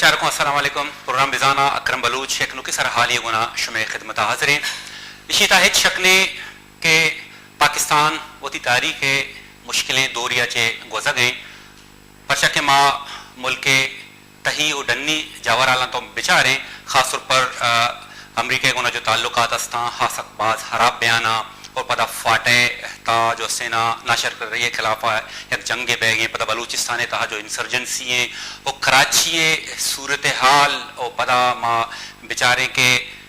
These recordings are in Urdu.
شارکوں السلام علیکم. پروگرام بزانہ اکرم بلوچ ایک نکی سر حالی گنا شمع خدمت حاضرین. اسی تاہج شکلیں کہ پاکستان وتی تاریخ مشکلیں دوریا چے گزر گئیں پرچہ کہ ماں ملک تہی و ڈنی جاورالان تو بچاریں خاص طور پر امریکہ گنا جو تعلقات استان حاسق باز حراب بیانہ اور پتہ فاٹے تا جو سینا ناشر کر رہی ہے خلاف ایک جنگ بیگیں پتہ بلوچستان تہا جو انسرجنسی ہیں وہ کراچی صورتحال اور پتہ ماں بیچارے کے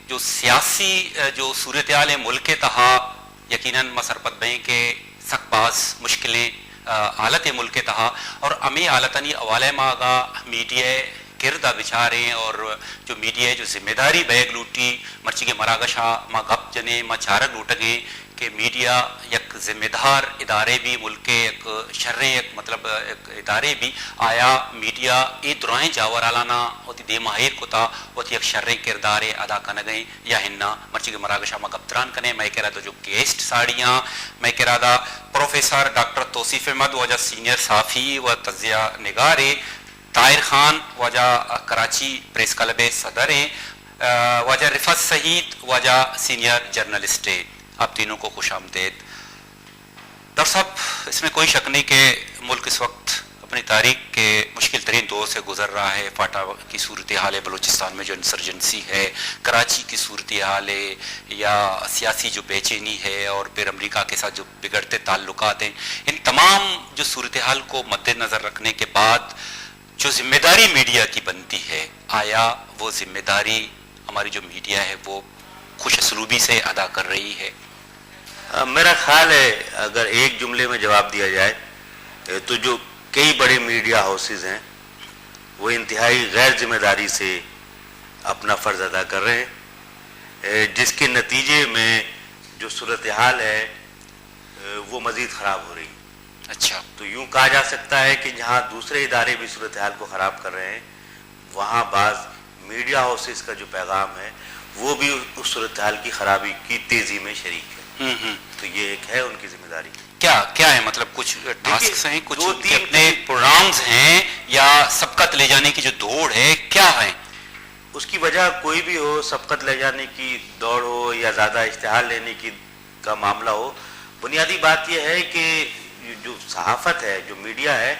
جو سیاسی جو صورتحال ملک تہا یقیناً مسرپت بیں کہ سخت باز مشکلیں حالت ملک تہا اور امی حالتانی اوالے ماں گا میڈیا کردہ بچاریں اور جو میڈیا جو ذمہ داری بیگ لوٹی مرچی کے مراگشا ماں گپ جنے ماں چارک لوٹ گئیں کہ میڈیا یک ذمہ دار ادارے بھی ملک ایک شرع ایک مطلب ایک ادارے بھی آیا میڈیا ای درائیں جاورالانا ہوتی دے ماہر کو تا ہوتی ایک شرع کردار ادا کرنے گئیں یا ہننا مرچی کے مراگشا ماں گپتران کنے میں کہہ رہا جو گیسٹ ساڑیاں میں کہہ رہا دا پروفیسر ڈاکٹر توصیف احمد وجہ سینئر صحافی و تجزیہ نگارے طاہر خان وجہ کراچی پریس کلب صدر ہیں وجہ رفعت سعید وجہ سینئر جرنلسٹ ہیں. آپ تینوں کو خوش آمدید. ڈاکٹر صاحب اس میں کوئی شک نہیں کہ ملک اس وقت اپنی تاریخ کے مشکل ترین دور سے گزر رہا ہے. فاٹا کی صورتحال ہے بلوچستان میں جو انسرجنسی ہے, کراچی کی صورتحال ہے یا سیاسی جو بے چینی ہے اور پھر امریکہ کے ساتھ جو بگڑتے تعلقات ہیں, ان تمام جو صورتحال کو مد نظر رکھنے کے بعد جو ذمہ داری میڈیا کی بنتی ہے آیا وہ ذمہ داری ہماری جو میڈیا ہے وہ خوش اسلوبی سے ادا کر رہی ہے؟ میرا خیال ہے اگر ایک جملے میں جواب دیا جائے تو جو کئی بڑے میڈیا ہاؤسز ہیں وہ انتہائی غیر ذمہ داری سے اپنا فرض ادا کر رہے ہیں, جس کے نتیجے میں جو صورتحال ہے وہ مزید خراب ہو رہی ہے. اچھا, تو یوں کہا جا سکتا ہے کہ جہاں دوسرے ادارے بھی صورتحال کو خراب کر رہے ہیں وہاں بعض میڈیا ہاؤسز کا جو پیغام ہے وہ بھی اس صورتحال کی خرابی کی تیزی میں شریک ہے. تو یہ ایک ہے ان کی ذمہ داری. کیا ہے مطلب کچھ ٹاسکس ہیں, کچھ اپنے پروگرامز ہیں یا سبقت لے جانے کی جو دوڑ ہے کیا ہے؟ اس کی وجہ کوئی بھی ہو, سبقت لے جانے کی دوڑ ہو یا زیادہ اشتہار لینے کی کا معاملہ ہو, بنیادی بات یہ ہے کہ جو صحافت ہے, جو میڈیا ہے,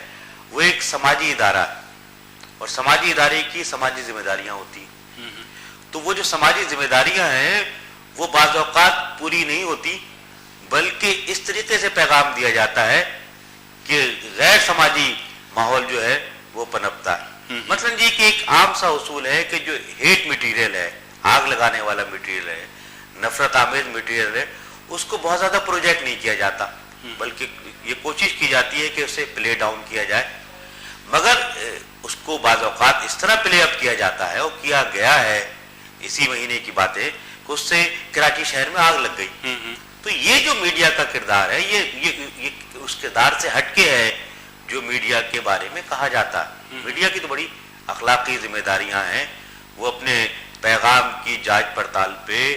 وہ ایک سماجی ادارہ ہے اور سماجی ادارے کی سماجی ذمہ داریاں ہوتی ہیں. تو وہ جو سماجی ذمہ داریاں ہیں وہ بعض اوقات پوری نہیں ہوتی, بلکہ اس طریقے سے پیغام دیا جاتا ہے کہ غیر سماجی ماحول جو ہے وہ پنپتا ہے. مثلا جی کہ ایک عام سا اصول ہے کہ جو ہیٹ مٹیریل ہے, آگ لگانے والا مٹیریل ہے, نفرت آمیز مٹیریل ہے, اس کو بہت زیادہ پروجیکٹ نہیں کیا جاتا, بلکہ یہ کوشش کی جاتی ہے کہ اسے پلے ڈاؤن کیا جائے. مگر اس کو بعض اوقات اس طرح پلے اپ کیا جاتا ہے اور کیا گیا ہے, اسی مہینے کی بات ہے کہ اس سے کراچی شہر میں آگ لگ گئی. تو یہ جو میڈیا کا کردار ہے یہ اس کردار سے ہٹ کے ہے جو میڈیا کے بارے میں کہا جاتا ہے. میڈیا کی تو بڑی اخلاقی ذمہ داریاں ہیں, وہ اپنے پیغام کی جانچ پڑتال پہ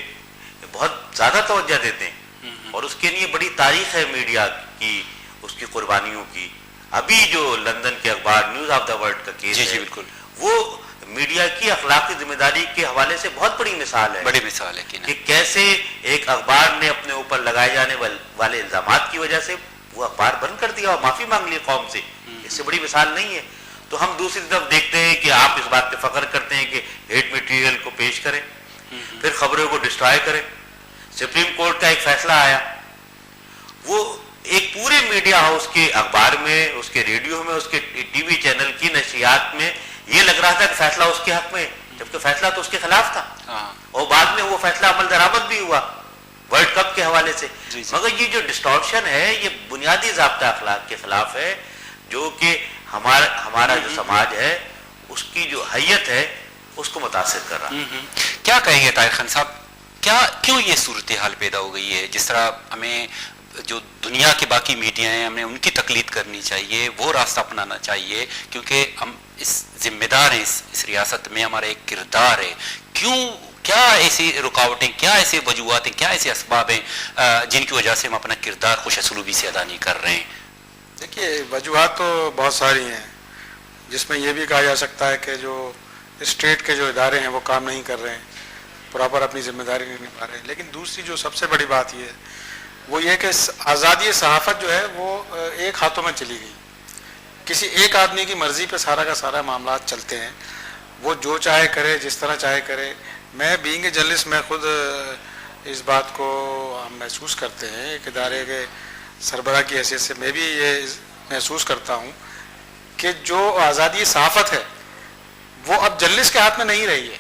بہت زیادہ توجہ دیتے ہیں اور اس کے لیے بڑی تاریخ ہے میڈیا کی, اس کی قربانیوں کی. ابھی جو لندن کے اخبار نیوز آف دا ورلڈ کا کیس ہے بالکل وہ میڈیا کی اخلاقی ذمہ داری کے حوالے سے بہت بڑی مثال ہے. بڑی مثال ہے کہ کیسے ایک اخبار نے اپنے اوپر لگائے جانے والے الزامات کی وجہ سے وہ اخبار بند کر دیا اور معافی مانگ لی قوم سے. اس سے بڑی مثال نہیں ہے. تو ہم دوسری طرف دیکھتے ہیں کہ آپ اس بات پہ فخر کرتے ہیں کہ ہیٹ مٹیریل کو پیش کریں, پھر خبروں کو ڈسٹرائے کریں. سپریم کورٹ کا ایک فیصلہ آیا, وہ ایک پورے میڈیا ہاؤس کے اخبار میں, اس کے ریڈیو میں, اس کے ٹی وی چینل کی نشریات میں یہ لگ رہا تھا کہ فیصلہ اس کے حق میں, جبکہ فیصلہ تو اس کے خلاف تھا. اور بعد میں وہ فیصلہ عمل درآمد بھی ہوا ورلڈ کپ کے حوالے سے. مگر یہ جو ڈسٹارشن ہے یہ بنیادی ضابطہ اخلاق کے خلاف ہے, جو کہ ہمارا جو سماج ہے اس کی جو حیت ہے اس کو متاثر کر رہا ہے. کیا کہیں گے طاہر خان صاحب, کیوں یہ صورتحال پیدا ہو گئی ہے؟ جس طرح ہمیں جو دنیا کے باقی میڈیا ہیں ہمیں ان کی تقلید کرنی چاہیے, وہ راستہ اپنانا چاہیے, کیونکہ ہم اس ذمہ دار ہیں, اس ریاست میں ہمارا ایک کردار ہے. کیا ایسی رکاوٹیں, کیا ایسے وجوہات ہیں, کیا ایسے اسباب ہیں جن کی وجہ سے ہم اپنا کردار خوش اسلوبی سے ادا نہیں کر رہے ہیں؟ دیکھیے وجوہات تو بہت ساری ہیں, جس میں یہ بھی کہا جا سکتا ہے کہ جو اسٹیٹ کے جو ادارے ہیں وہ کام نہیں کر رہے ہیں, پراپر اپنی ذمہ داری نہیں نبھا رہے ہیں. لیکن دوسری جو سب سے بڑی بات یہ ہے وہ یہ کہ آزادی صحافت جو ہے وہ ایک ہاتھوں میں چلی گئی. کسی ایک آدمی کی مرضی پہ سارا کا سارا معاملات چلتے ہیں, وہ جو چاہے کرے, جس طرح چاہے کرے. میں بینگ اے جرنلسٹ میں خود اس بات کو ہم محسوس کرتے ہیں, ایک ادارے کے سربراہ کی حیثیت سے میں بھی یہ محسوس کرتا ہوں کہ جو آزادی صحافت ہے وہ اب جرنلسٹ کے ہاتھ میں نہیں رہی ہے.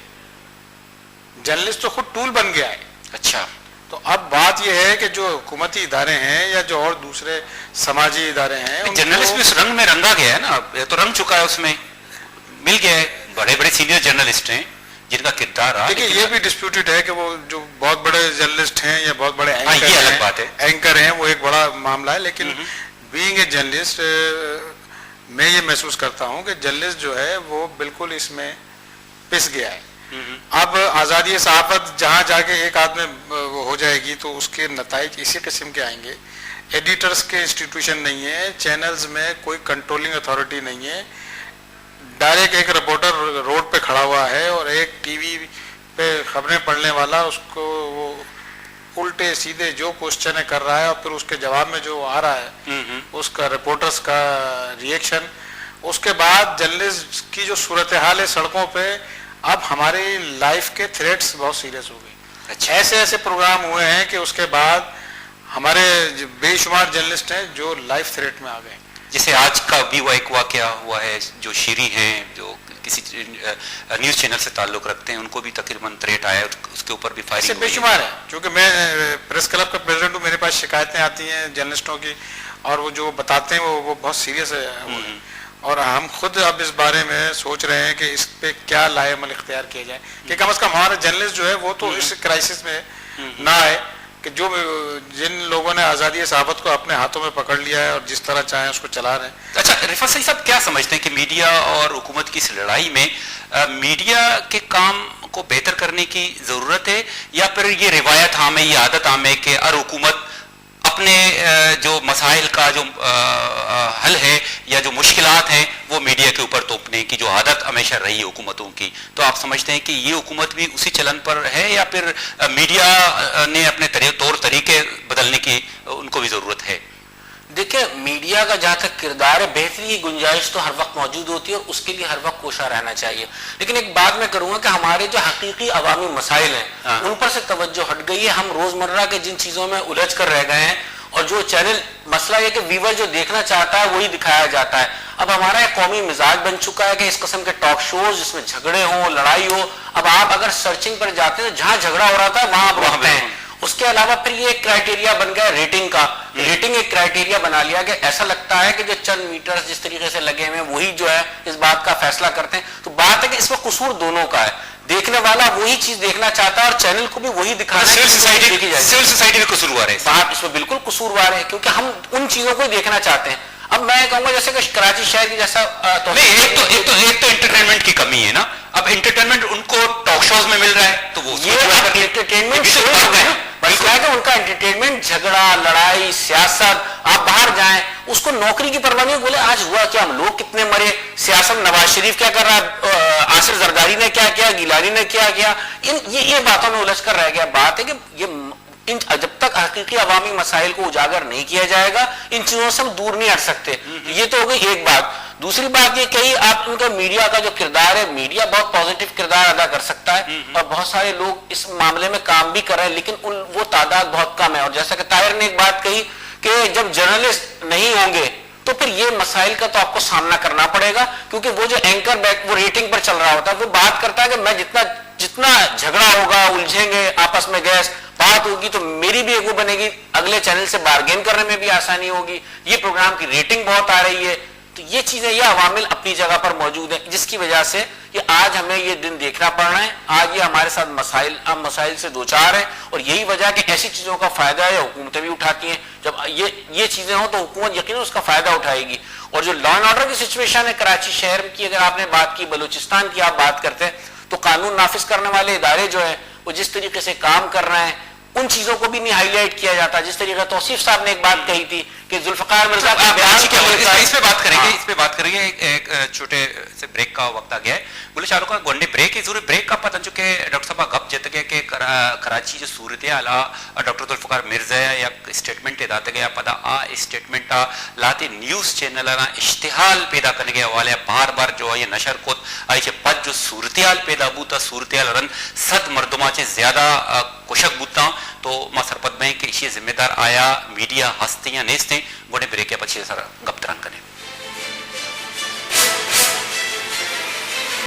جرنلسٹ تو خود ٹول بن گیا ہے. اچھا, تو اب بات یہ ہے کہ جو حکومتی ادارے ہیں یا جو اور دوسرے سماجی ادارے ہیں, جرنلسٹ بھی اس رنگ میں رنگا گیا ہے نا, یہ تو رنگ چکا ہے, اس میں مل گیا ہے. بڑے بڑے سینئر جرنلسٹ ہیں جن کا کردار رہا. دیکھیے یہ بھی ڈسپیوٹڈ ہے کہ وہ جو بہت بڑے جرنلسٹ ہیں یا بہت بڑے یہ الگ بات ہے, اینکر ہیں, وہ ایک بڑا معاملہ ہے. لیکن بینگ اے جرنلسٹ میں یہ محسوس کرتا ہوں کہ جرنلسٹ جو ہے وہ بالکل اس میں پس گیا ہے. اب آزادی صحافت جہاں جا کے ایک آدھ میں وہ ہو جائے گی تو اس کے نتائج اسی قسم کے آئیں گے. ایڈیٹرز کے انسٹیٹیوشن نہیں ہے, چینلز میں کوئی کنٹرولنگ اتھارٹی نہیں ہے. ڈائریکٹ ایک رپورٹر روڈ پہ کھڑا ہوا ہے اور ایک ٹی وی پہ خبریں پڑھنے والا اس کو وہ الٹے سیدھے جو کوشچنیں کر رہا ہے اور پھر اس کے جواب میں جو آ رہا ہے اس کا رپورٹرز کا ریئیکشن. اس کے بعد جرنلسٹ کی جو صورتحال ہے سڑکوں پہ, اب ہماری لائف کے تھریٹس بہت سیریس ہو گئے. ایسے ایسے پروگرام ہوئے ہیں کہ اس کے بعد ہمارے بے شمار جرنلسٹ ہیں جو لائف تھریٹ میں آ گئے. جیسے آج کا بھی وہ ایک واقعہ ہوا ہے, جو شیری ہیں جو کسی نیوز چینل سے تعلق رکھتے ہیں, ان کو بھی تقریباً تھریٹ آیا ہے, اس کے اوپر بھی فائرنگ ہوئی. بے شمار ہے, چونکہ میں پریس کلب کا پریزیڈنٹ ہوں, میرے پاس شکایتیں آتی ہیں جرنلسٹوں کی اور وہ جو بتاتے ہیں وہ بہت سیریس ہے. اور ہم خود اب اس بارے میں سوچ رہے ہیں کہ اس پہ کیا لائے عمل اختیار کیا جائے کہ کم از کم ہمارا جرنلسٹ جو ہے وہ تو اس کرائسس میں نہ آئے کہ جو جن لوگوں نے آزادی صحافت کو اپنے ہاتھوں میں پکڑ لیا ہے اور جس طرح چاہیں اس کو چلا رہے ہیں. اچھا رفعت سعید صاحب, کیا سمجھتے ہیں کہ میڈیا اور حکومت کی اس لڑائی میں میڈیا کے کام کو بہتر کرنے کی ضرورت ہے, یا پھر یہ روایت عام ہے, یہ عادت عام ہے کہ ہر حکومت اپنے جو مسائل کا جو حل ہے یا جو مشکلات ہیں وہ میڈیا کے اوپر توپنے کی جو عادت ہمیشہ رہی ہے حکومتوں کی, تو آپ سمجھتے ہیں کہ یہ حکومت بھی اسی چلن پر ہے یا پھر میڈیا نے اپنے طور طریقے بدلنے کی ان کو بھی ضرورت ہے؟ دیکھیں میڈیا کا جہاں تک کردار ہے, بہتری کی گنجائش تو ہر وقت موجود ہوتی ہے اور اس کے لیے ہر وقت کوشاں رہنا چاہیے. لیکن ایک بات میں کروں گا کہ ہمارے جو حقیقی عوامی مسائل ہیں ان پر سے توجہ ہٹ گئی ہے. ہم روزمرہ کے جن چیزوں میں الجھ کر رہ گئے ہیں, اور جو چینل مسئلہ یہ کہ ویور جو دیکھنا چاہتا ہے وہی دکھایا جاتا ہے. اب ہمارا ایک قومی مزاج بن چکا ہے کہ اس قسم کے ٹاک شوز جس میں جھگڑے ہوں, لڑائی ہو, اب آپ اگر سرچنگ پر جاتے ہیں جہاں جھگڑا ہو رہا تھا وہاں آپ رہتے ہیں. اس کے علاوہ پھر یہ ایک کرائٹیریا بن گیا ریٹنگ کا, ریٹنگ ایک کرائٹیریا بنا لیا کہ ایسا لگتا ہے کہ جو چند میٹرز جس طریقے سے لگے ہوئے وہی جو ہے اس بات کا فیصلہ کرتے ہیں. تو بات ہے کہ اس میں قصور دونوں کا ہے, دیکھنے والا وہی چیز دیکھنا چاہتا ہے اور چینل کو بھی وہی دکھانا ہے. سول سوسائٹی میں قصوروار ہے, بات اس میں بالکل قصوروار ہے کیونکہ ہم ان چیزوں کو ہی دیکھنا چاہتے ہیں. اب میں کہوں گا جیسے کہ کراچی شہر کی جیسا ایک تو انٹرٹینمنٹ کی کمی ہے نا, اب انٹرٹینمنٹ ان کو ٹاک شوز میں مل رہا ہے تو وہ انٹرٹینمنٹ مسئلہ ہے کہ ان کا انٹرٹینمنٹ جھگڑا, لڑائی, سیاست. آپ باہر جائیں اس کو نوکری کی پرواہ نہیں, بولے آج ہوا کیا, ہم لوگ کتنے مرے, سیاست نواز شریف کیا کر رہا ہے, آصف زرداری نے کیا کیا, گیلانی نے کیا کیا, یہ باتوں میں الجھ کر رہ گیا. بات ہے کہ یہ جب تک حقیقی عوامی مسائل کو اجاگر نہیں کیا جائے گا ان چیزوں سے ہم دور نہیں ہٹ سکتے. یہ تو ہو گئی ایک بات. دوسری بات یہ کہی آپ ان کا میڈیا کا جو کردار ہے, میڈیا بہت پازیٹیو کردار ادا کر سکتا ہے اور بہت سارے لوگ اس معاملے میں کام بھی کر رہے ہیں, لیکن وہ تعداد بہت کم ہے. اور جیسا کہ طاہر نے ایک بات کہی کہ جب جرنلسٹ نہیں ہوں گے تو پھر یہ مسائل کا تو آپ کو سامنا کرنا پڑے گا, کیونکہ وہ جو اینکر بیک وہ ریٹنگ پر چل رہا ہوتا ہے, وہ بات کرتا ہے کہ میں جتنا جھگڑا ہوگا, الجھیں گے آپس میں, گیس بات ہوگی تو میری بھی ایک وہ بنے گی, اگلے چینل سے بارگین کرنے میں بھی آسانی ہوگی, یہ پروگرام کی ریٹنگ بہت آ رہی ہے. تو یہ چیزیں, یہ عوامل اپنی جگہ پر موجود ہیں جس کی وجہ سے یہ آج ہمیں یہ دن دیکھنا پڑ رہا ہے. آج یہ ہمارے ساتھ مسائل سے دوچار ہیں اور یہی وجہ کہ ایسی چیزوں کا فائدہ ہے حکومتیں بھی اٹھاتی ہیں. جب یہ چیزیں ہوں تو حکومت یقیناً اس کا فائدہ اٹھائے گی. اور جو لا اینڈ آرڈر کی سچویشن ہے کراچی شہر کی, اگر آپ نے بات کی, بلوچستان کی آپ بات کرتے ہیں, تو قانون نافذ کرنے والے ادارے جو ہیں وہ جس طریقے سے کام کر رہے ہیں ان چیزوں کو بھی نہیں ہائی لائٹ کیا جاتا. جس طریقے توصیف صاحب نے ایک بات کہی تھی کہ ذوالفقار مرزا کا بیان اس پہ بات کریں گے, اس پہ بات کریں گے. ایک چھوٹے سے بریک کا وقت آ گیا ہے. بولے چاروں کا گونڈے بریک ضرور بریک کا پتہ چکے ڈاکٹر صاحب گپ جت گئے کہ کراچی جو صورت حال ڈاکٹر ذوالفقار مرزا یا اسٹیٹمنٹ داتے گیا پتہ اسٹیٹمنٹ لاتے نیوز چینل اشتہال پیدا کرنے کے حوالے بار بار جو ہے یہ نشر کو آئی چھے پت جو صورتحال پیدا بوتا صورتحال رن 100 مردمہ چھے زیادہ کشک بوتا. تو ما سرپت میں کہ اسی ذمہ دار آیا میڈیا ہستیاں نیستیں گوڑے بریک یا پچھے سر گپ تران کرنے.